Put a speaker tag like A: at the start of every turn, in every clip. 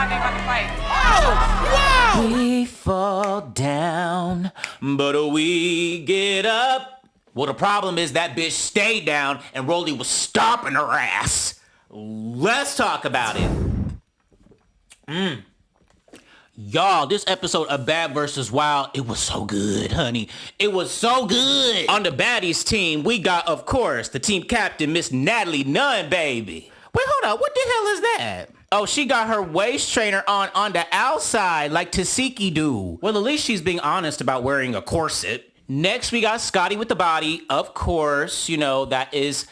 A: thought they about to fight. Oh, wow!
B: We fall down, but we get up. Well, the problem is that bitch stayed down and Rollie was stomping her ass. Let's talk about it. Y'all, this episode of Bad vs. Wild, it was so good, honey. It was so good. On the Baddies team, we got, of course, the team captain, Miss Natalie Nunn, baby. Wait, hold up. What the hell is that? Oh, she got her waist trainer on the outside like Tasiki do. Well, at least she's being honest about wearing a corset. Next, we got Scotty with the body. Of course, you know, that is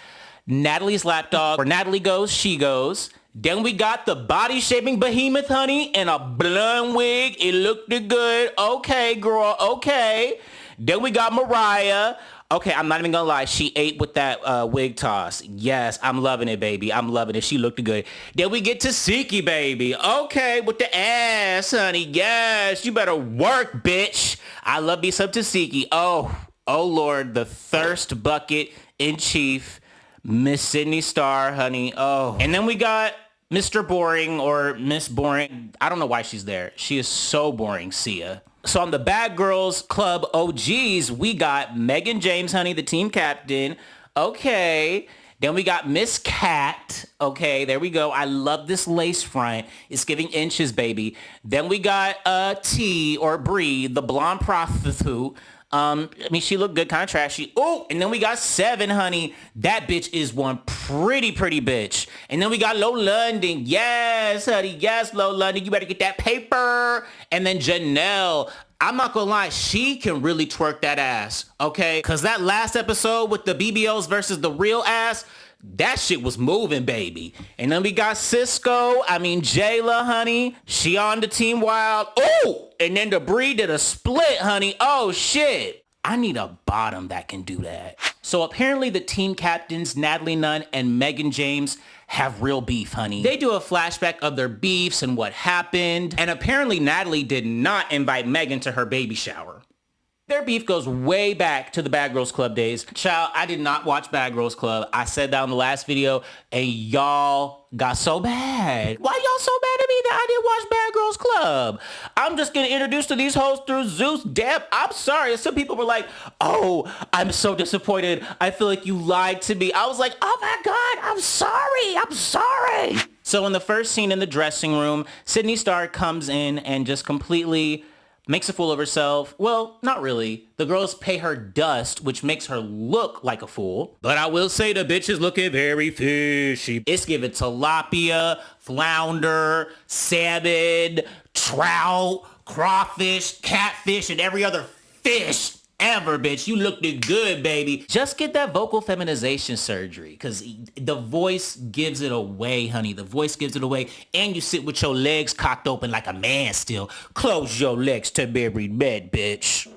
B: Natalie's lapdog. Where Natalie goes, she goes. Then we got the body-shaping behemoth, honey, in a blonde wig. It looked good. Okay, girl, okay. Then we got Mariah. Okay, I'm not even gonna lie. She ate with that wig toss. Yes, I'm loving it, baby. I'm loving it. She looked good. Then we get to Siki, baby. Okay, with the ass, honey. Yes, you better work, bitch. I love me some Tasiki. Oh, Lord, the thirst bucket in chief, Miss Sidney Starr, honey. Oh, and then we got Mr. Boring or Miss Boring. I don't know why she's there. She is so boring, Sia. So on the Bad Girls Club OGs, we got Megan James, honey, the team captain. Okay. Then we got Miss Cat. Okay, there we go. I love this lace front. It's giving inches, baby. Then we got T or Bri, the blonde prostitute. I mean, she looked good, kind of trashy. Oh, and then we got Seven, honey. That bitch is one pretty bitch. And then we got Low London. Yes, honey. Yes, Low London. You better get that paper. And then Janelle. I'm not gonna lie, she can really twerk that ass, okay? Because that last episode with the BBLs versus the real ass, that shit was moving, baby. And then we got Jayla, honey. She on the Team Wild. Oh, and then the Bri did a split, honey. Oh, shit. I need a bottom that can do that. So apparently the team captains, Natalie Nunn and Megan James, have real beef, honey. They do a flashback of their beefs and what happened. And apparently Natalie did not invite Megan to her baby shower. Their beef goes way back to the Bad Girls Club days. Child, I did not watch Bad Girls Club. I said that in the last video, and y'all got so bad. Why y'all so mad at me that I didn't watch Bad Girls Club? I'm just getting introduced to these hoes through Zeus. Damn, I'm sorry. Some people were like, oh, I'm so disappointed. I feel like you lied to me. I was like, oh my God, I'm sorry. So in the first scene in the dressing room, Sidney Starr comes in and just completely makes a fool of herself. Well, not really. The girls pay her dust, which makes her look like a fool. But I will say the bitch is looking very fishy. It's giving tilapia, flounder, salmon, trout, crawfish, catfish, and every other fish ever, bitch. You looked good, baby. Just get that vocal feminization surgery, because the voice gives it away, honey. The voice gives it away. And you sit with your legs cocked open like a man still. Close your legs to be bed, bitch.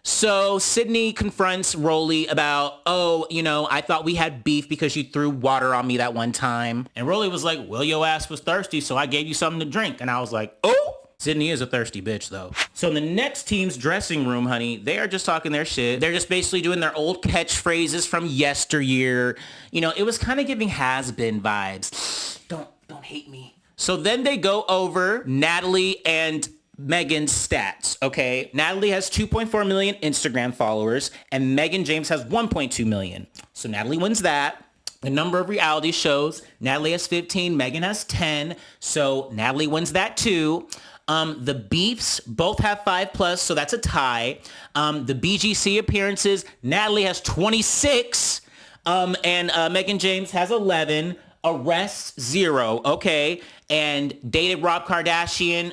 B: So Sidney confronts Rollie about, oh, you know, I thought we had beef because you threw water on me that one time. And Rollie was like, well, your ass was thirsty, so I gave you something to drink. And I was like, oh. Sidney is a thirsty bitch, though. So in the next team's dressing room, honey, they are just talking their shit. They're just basically doing their old catchphrases from yesteryear. You know, it was kind of giving has-been vibes. Don't hate me. So then they go over Natalie and Megan's stats, okay? Natalie has 2.4 million Instagram followers, and Megan James has 1.2 million. So Natalie wins that. The number of reality shows, Natalie has 15, Megan has 10. So Natalie wins that too. The beefs both have 5+, so that's a tie. The BGC appearances, Natalie has 26, and Megan James has 11. Arrests, 0, okay? And dated Rob Kardashian,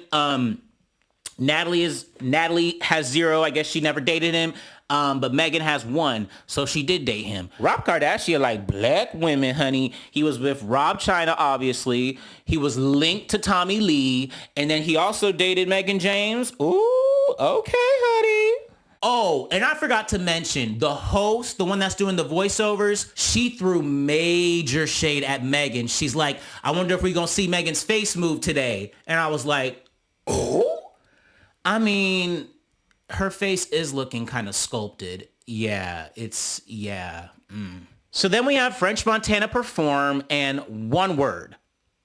B: Natalie has 0. I guess she never dated him. But Megan has 1, so she did date him. Rob Kardashian like black women, honey. He was with Rob China, obviously. He was linked to Tommy Lee, and then he also dated Megan James. Ooh, okay, honey. Oh, and I forgot to mention, the host, the one that's doing the voiceovers, she threw major shade at Megan. She's like, I wonder if we're going to see Megan's face move today. And I was like, oh? I mean, her face is looking kind of sculpted. Yeah. So then we have French Montana perform, and one word,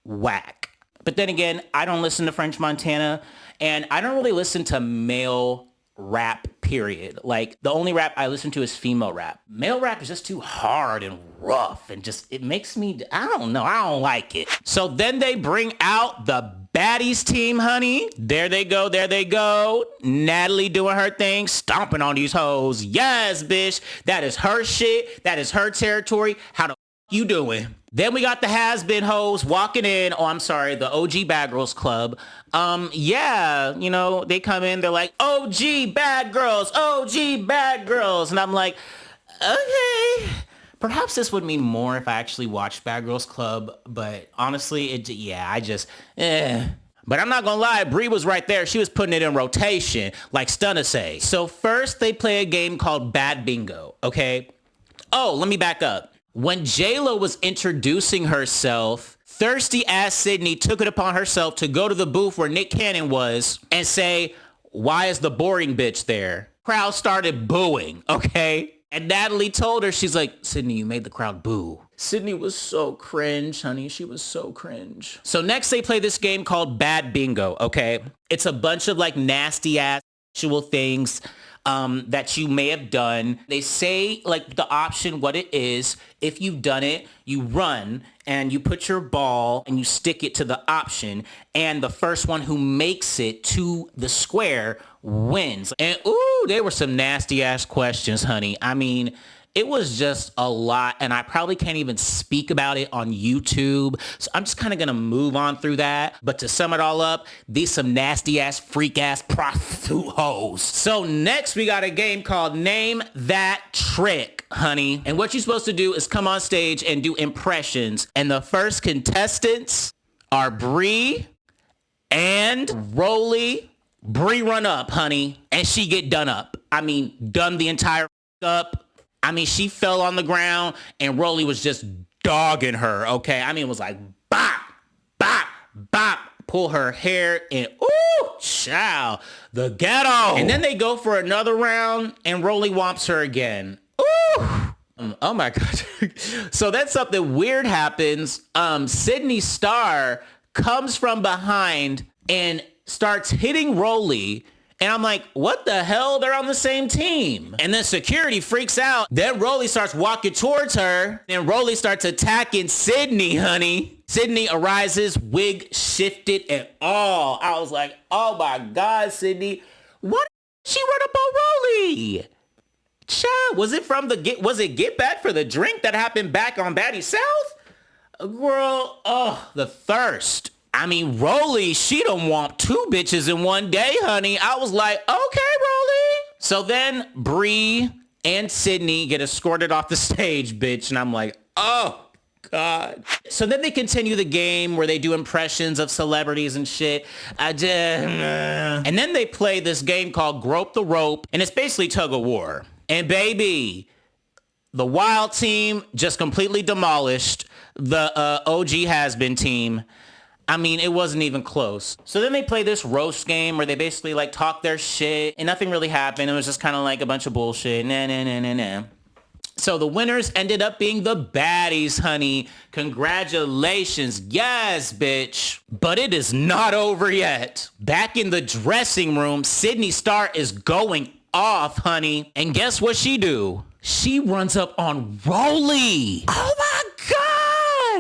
B: whack. But then again, I don't listen to French Montana, and I don't really listen to male rap, period. Like, the only rap I listen to is female rap. Male rap is just too hard and rough, and just, it makes me, I don't know, I don't like it. So then they bring out the Baddies team, honey. There they go, there they go. Natalie doing her thing, stomping on these hoes. Yes, bitch, that is her shit. That is her territory. How the you doing? Then we got the has-been hoes walking in. Oh, I'm sorry, the OG Bad Girls Club. Yeah, you know, they come in, they're like, OG Bad Girls, OG Bad Girls. And I'm like, okay, perhaps this would mean more if I actually watched Bad Girls Club. But honestly, But I'm not gonna lie, Bri was right there. She was putting it in rotation, like Stunna say. So first they play a game called Bad Bingo, okay? Oh, let me back up. When J-Lo was introducing herself, thirsty ass Sidney took it upon herself to go to the booth where Nick Cannon was and say, why is the boring bitch there? Crowd started booing, okay? And Natalie told her, she's like, Sidney, you made the crowd boo. Sidney was so cringe, honey. She was so cringe. So next they play this game called Bad Bingo, okay? It's a bunch of like nasty ass sexual things that you may have done. They say like the option, what it is. If you've done it, you run and you put your ball and you stick it to the option, and the first one who makes it to the square wins. And ooh, they were some nasty ass questions, honey. I mean, it was just a lot, and I probably can't even speak about it on YouTube. So I'm just kind of going to move on through that. But to sum it all up, these some nasty ass, freak ass prostitute hoes. So next we got a game called Name That Trick, honey. And what you're supposed to do is come on stage and do impressions. And the first contestants are Bri and Rollie. Bri run up, honey, and she get done up. I mean, done the entire up. I mean, she fell on the ground and Rollie was just dogging her, okay? I mean, it was like, bop, bop, bop, pull her hair and, ooh, child, the ghetto. And then they go for another round and Rollie whomps her again. Ooh. Oh my God. So then something weird happens. Sidney Starr comes from behind and starts hitting Rollie. And I'm like, what the hell? They're on the same team. And then security freaks out. Then Rollie starts walking towards her. Then Rollie starts attacking Sidney, honey. Sidney arises, wig shifted and all. I was like, oh my God, Sidney. What? She run up on Rollie. Child, was it Get Back for the Drink that happened back on Baddies South? Girl, the thirst. I mean, Rollie, she done want two bitches in one day, honey. I was like, okay, Rollie. So then Bri and Sidney get escorted off the stage, bitch. And I'm like, oh, God. So then they continue the game where they do impressions of celebrities and shit. And then they play this game called Grope the Rope. And it's basically tug of war. And baby, the Wild team just completely demolished the OG Has-Been team. I mean, it wasn't even close. So then they play this roast game where they basically like talk their shit and nothing really happened. It was just kind of like a bunch of bullshit. Nah. So the winners ended up being the Baddies, honey. Congratulations. Yes, bitch. But it is not over yet. Back in the dressing room, Sidney Starr is going off, honey. And guess what she do? She runs up on Rollie. Oh my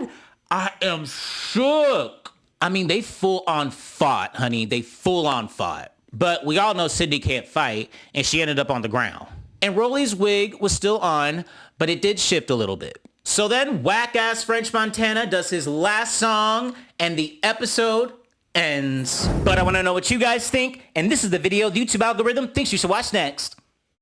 B: God. I am shook. I mean, they full on fought, honey. They full on fought. But we all know Sidney can't fight, and she ended up on the ground. And Rollie's wig was still on, but it did shift a little bit. So then whack-ass French Montana does his last song, and the episode ends. But I want to know what you guys think, and this is the video the YouTube algorithm thinks you should watch next.